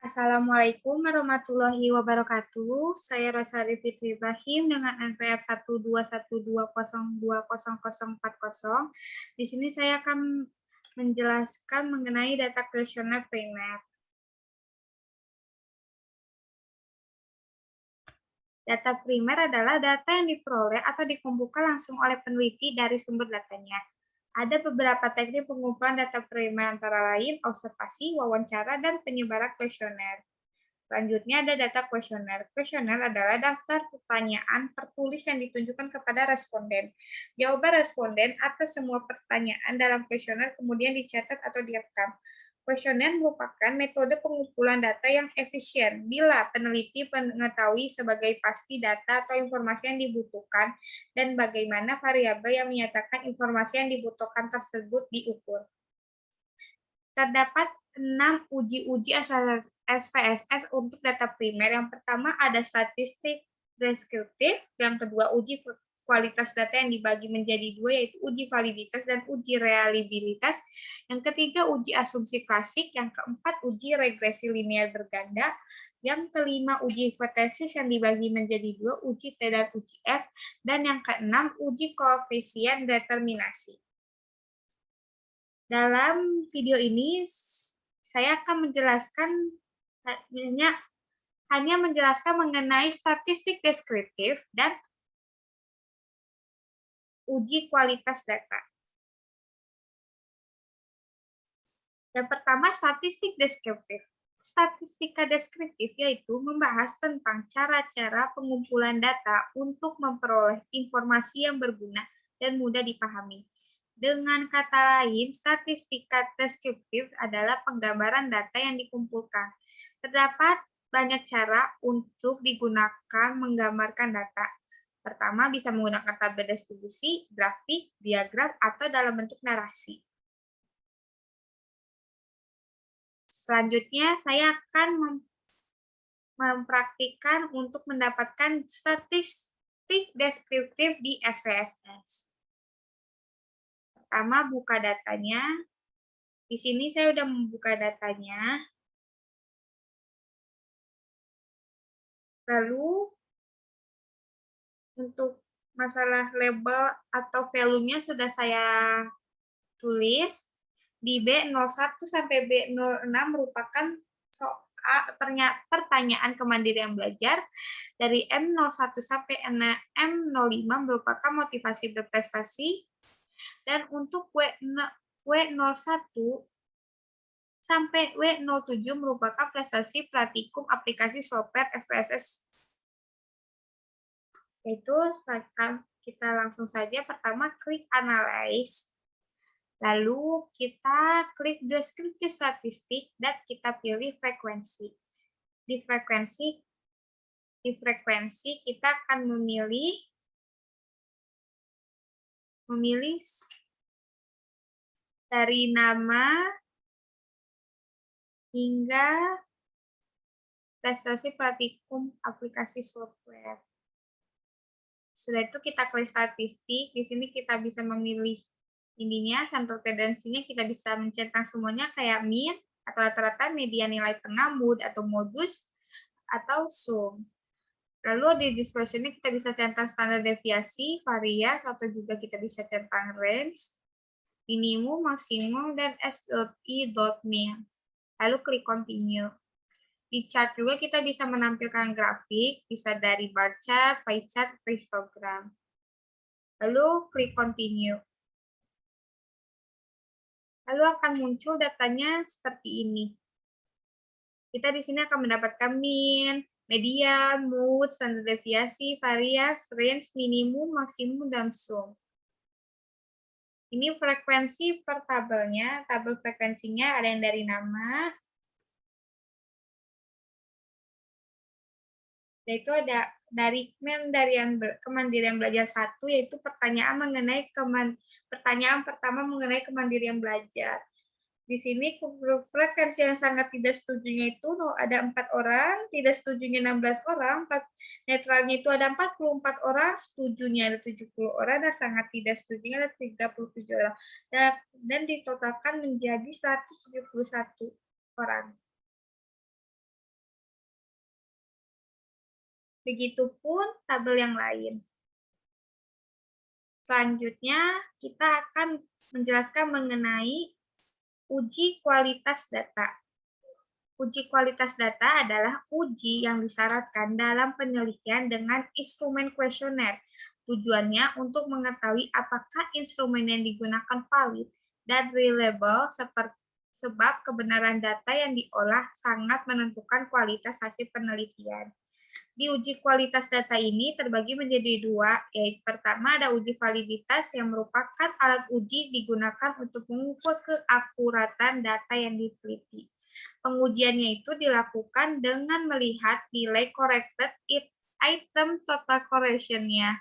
Assalamualaikum warahmatullahi wabarakatuh. Saya Rosari Fitri Ibrahim dengan NPF 121202040. Di sini saya akan menjelaskan mengenai data kuesioner primer. Data primer adalah data yang diperoleh atau dikumpulkan langsung oleh peneliti dari sumber datanya. Ada beberapa teknik pengumpulan data primer antara lain observasi, wawancara, dan penyebaran kuesioner. Selanjutnya ada data kuesioner. Kuesioner adalah daftar pertanyaan tertulis yang ditunjukkan kepada responden. Jawaban responden atas semua pertanyaan dalam kuesioner kemudian dicatat atau direkam. Kuesioner merupakan metode pengumpulan data yang efisien bila peneliti mengetahui sebagai pasti data atau informasi yang dibutuhkan dan bagaimana variabel yang menyatakan informasi yang dibutuhkan tersebut diukur. Terdapat 6 uji-uji SPSS untuk data primer. Yang pertama ada statistik deskriptif, yang kedua uji kualitas data yang dibagi menjadi dua, yaitu uji validitas dan uji reliabilitas. Yang ketiga uji asumsi klasik, yang keempat uji regresi linear berganda, yang kelima uji hipotesis yang dibagi menjadi dua, uji T dan uji F, dan yang keenam uji koefisien determinasi. Dalam video ini saya akan menjelaskan hanya menjelaskan mengenai statistik deskriptif dan uji kualitas data. Yang pertama, statistik deskriptif. Statistika deskriptif yaitu membahas tentang cara-cara pengumpulan data untuk memperoleh informasi yang berguna dan mudah dipahami. Dengan kata lain, statistika deskriptif adalah penggambaran data yang dikumpulkan. Terdapat banyak cara untuk digunakan menggambarkan data. Pertama, bisa menggunakan tabel distribusi, grafik, diagram, atau dalam bentuk narasi. Selanjutnya, saya akan mempraktikkan untuk mendapatkan statistik deskriptif di SPSS. Pertama, buka datanya. Di sini saya sudah membuka datanya. Lalu, untuk masalah label atau volume-nya sudah saya tulis. Di B01 sampai B06 merupakan pertanyaan kemandirian belajar. Dari M01 sampai M05 merupakan motivasi berprestasi. Dan untuk W01 sampai W07 merupakan prestasi praktikum aplikasi software SPSS. Yaitu kita langsung saja pertama klik analyze. Lalu kita klik deskriptif statistik dan kita pilih frekuensi. Di frekuensi kita akan memilih dari nama hingga prestasi praktikum aplikasi software. Sudah itu kita klik statistik. Di sini kita bisa memilih ininya, sampel tendensinya kita bisa mencentang semuanya kayak mean atau rata-rata, median nilai tengah, mood atau modus, atau sum. Lalu di dispersionnya kita bisa centang standar deviasi, varian, atau juga kita bisa centang range, minimum, maksimum, dan S.I.mean. Lalu klik continue. Di chart juga kita bisa menampilkan grafik, bisa dari bar chart, pie chart, atau histogram. Lalu klik continue. Lalu akan muncul datanya seperti ini. Kita di sini akan mendapatkan mean, median, mood, standar deviasi, varians, range, minimum, maksimum, dan sum. Ini frekuensi per tabelnya. Tabel frekuensinya ada yang dari nama, yaitu ada dari kemandirian belajar 1, yaitu pertanyaan pertama mengenai kemandirian belajar. Di sini frekuensi yang sangat tidak setujunya itu ada 4 orang, tidak setujunya 16 orang, netralnya itu ada 44 orang, setujunya ada 70 orang, dan sangat tidak setujunya ada 37 orang. Dan ditotalkan menjadi 171 orang. Begitupun tabel yang lain. Selanjutnya, kita akan menjelaskan mengenai uji kualitas data. Uji kualitas data adalah uji yang disyaratkan dalam penelitian dengan instrumen kuesioner. Tujuannya untuk mengetahui apakah instrumen yang digunakan valid dan reliable sebab kebenaran data yang diolah sangat menentukan kualitas hasil penelitian. Di uji kualitas data ini terbagi menjadi dua, yaitu pertama ada uji validitas yang merupakan alat uji digunakan untuk mengukur keakuratan data yang diteliti. Pengujiannya itu dilakukan dengan melihat nilai corrected item total correction-nya.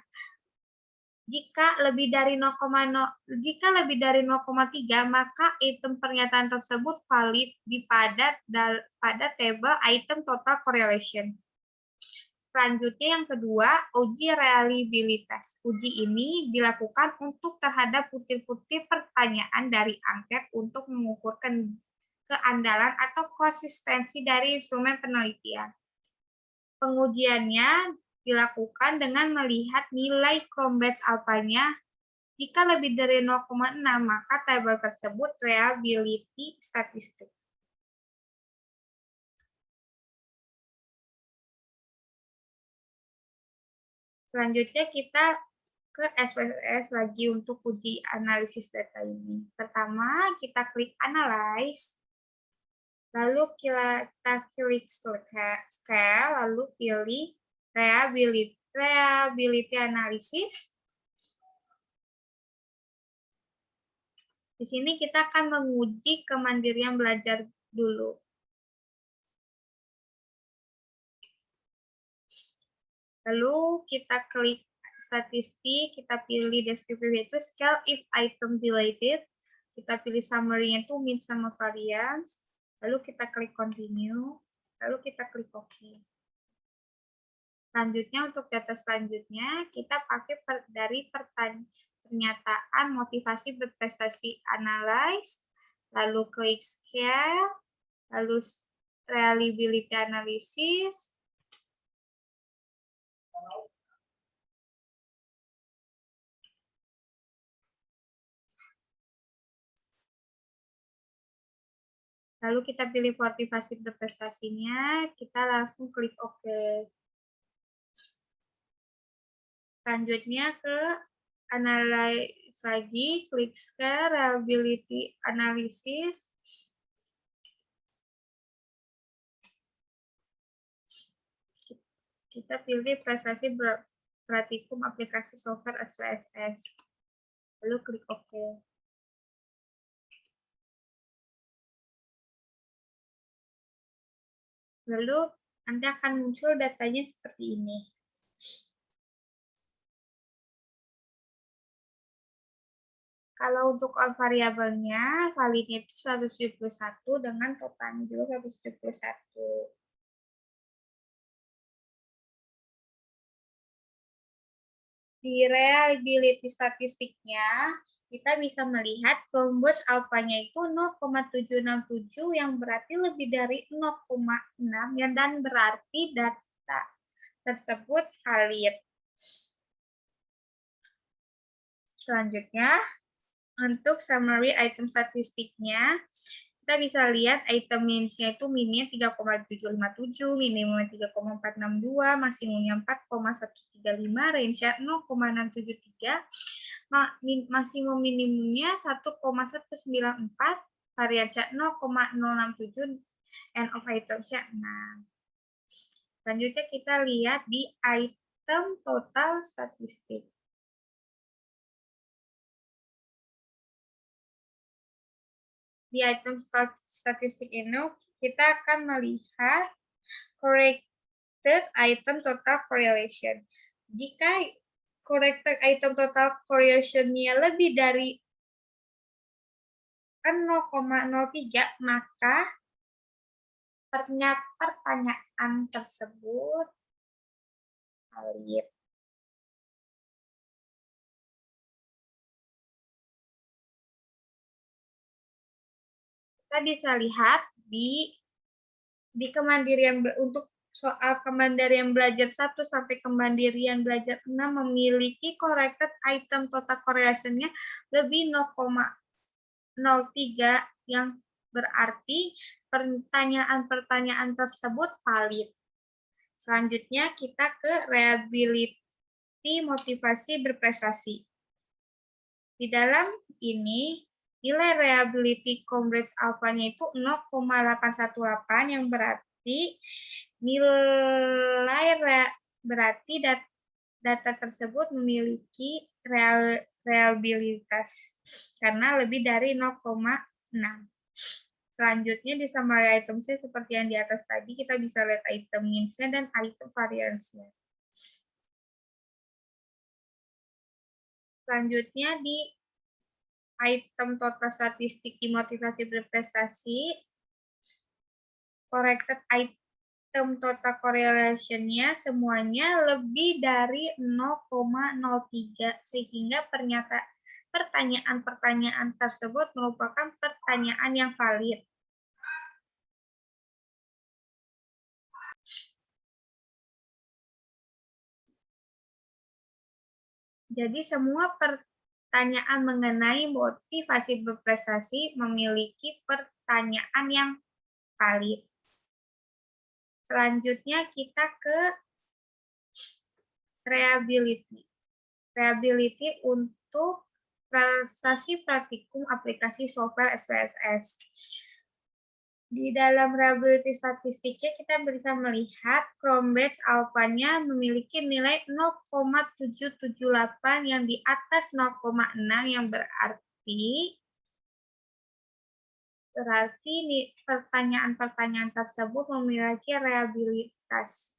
Jika lebih dari 0,3 maka item pernyataan tersebut valid pada tabel item total correlation. Selanjutnya yang kedua, uji reliabilitas. Uji ini dilakukan untuk terhadap butir-butir pertanyaan dari angket untuk mengukur keandalan atau konsistensi dari instrumen penelitian. Pengujiannya dilakukan dengan melihat nilai Cronbach's alpha-nya. Jika lebih dari 0,6, maka tabel tersebut reliability statistik. Selanjutnya kita ke SPSS lagi untuk uji analisis data ini. Pertama, kita klik Analyze, lalu kita klik Scale, lalu pilih Reliability Analysis. Di sini kita akan menguji kemandirian belajar dulu. Lalu kita klik statistik, kita pilih descriptive itu scale if item deleted, kita pilih summary-nya itu mean sama variance, lalu kita klik continue, lalu kita klik OK. Selanjutnya untuk data selanjutnya kita pakai dari pernyataan motivasi berprestasi analyze, lalu klik scale, lalu reliability analysis. Lalu kita pilih motivasi berprestasinya, kita langsung klik OK. Selanjutnya ke analyze lagi, klik scale, reliability analysis. Kita pilih prestasi praktikum aplikasi software SPSS. Lalu klik OK. Lalu nanti akan muncul datanya seperti ini. Kalau untuk all variabelnya, validnya itu 171 dengan totalnya juga 171. Di reliability statistiknya, kita bisa melihat Cronbach's alpha-nya itu 0,767 yang berarti lebih dari 0,6 dan berarti data tersebut valid. Selanjutnya, untuk summary item statistiknya, kita bisa lihat item means-nya itu minnya 3,757, minimumnya 3,462, maksimumnya 4,135, range-nya 0,673, maksimum minimumnya 1,194, variansi 0,067, end of items-nya 6. Selanjutnya kita lihat di item total statistik. Di item statistik ini kita akan melihat corrected item total correlation. Jika corrected item total correlation-nya lebih dari 0,03, maka pertanyaan tersebut valid. Kita bisa lihat di kemandirian untuk soal kemandirian belajar 1 sampai kemandirian belajar 6 memiliki corrected item total correlation-nya lebih 0,03 yang berarti pertanyaan-pertanyaan tersebut valid. Selanjutnya kita ke reliability motivasi berprestasi. Di dalam ini nilai reliability Cambridge alpha-nya itu 0,818 yang berarti data tersebut memiliki reliabilitas karena lebih dari 0,6. Selanjutnya di summary itemsnya seperti yang di atas tadi, kita bisa lihat item means-nya dan item variance-nya. Selanjutnya di item total statistik di motivasi berprestasi, corrected item total correlation-nya semuanya lebih dari 0,03 sehingga pertanyaan-pertanyaan tersebut merupakan pertanyaan yang valid. Jadi semua pertanyaan mengenai motivasi berprestasi memiliki pertanyaan yang valid. Selanjutnya kita ke reliability. Reliability untuk prestasi praktikum aplikasi software SPSS. Di dalam reliability statistiknya kita bisa melihat Cambridge alpha-nya memiliki nilai 0,778 yang di atas 0,6 yang berarti pertanyaan-pertanyaan tersebut memiliki reliabilitas.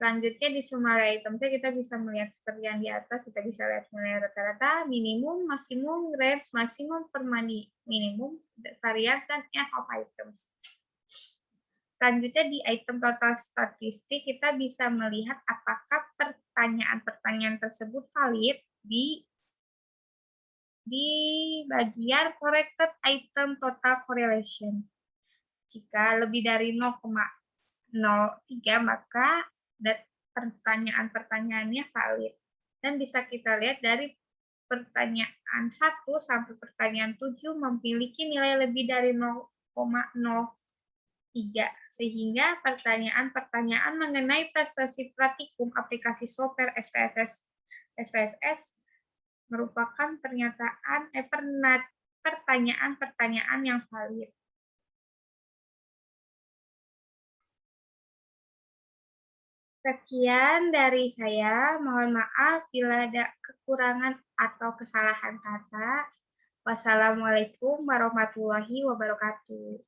Selanjutnya di summary itemnya kita bisa melihat seperti yang di atas, kita bisa lihat nilai rata-rata, minimum, maksimum, range, maksimum, per minimum, variance, dan end of items. Selanjutnya di item total statistik kita bisa melihat apakah pertanyaan-pertanyaan tersebut valid di bagian corrected item total correlation. Jika lebih dari 0,03 maka pertanyaan-pertanyaannya valid. Dan bisa kita lihat dari pertanyaan 1 sampai pertanyaan 7 memiliki nilai lebih dari 0,03. Sehingga pertanyaan-pertanyaan mengenai prestasi praktikum aplikasi software SPSS merupakan pertanyaan-pertanyaan yang valid. Sekian dari saya, mohon maaf bila ada kekurangan atau kesalahan kata. Wassalamualaikum warahmatullahi wabarakatuh.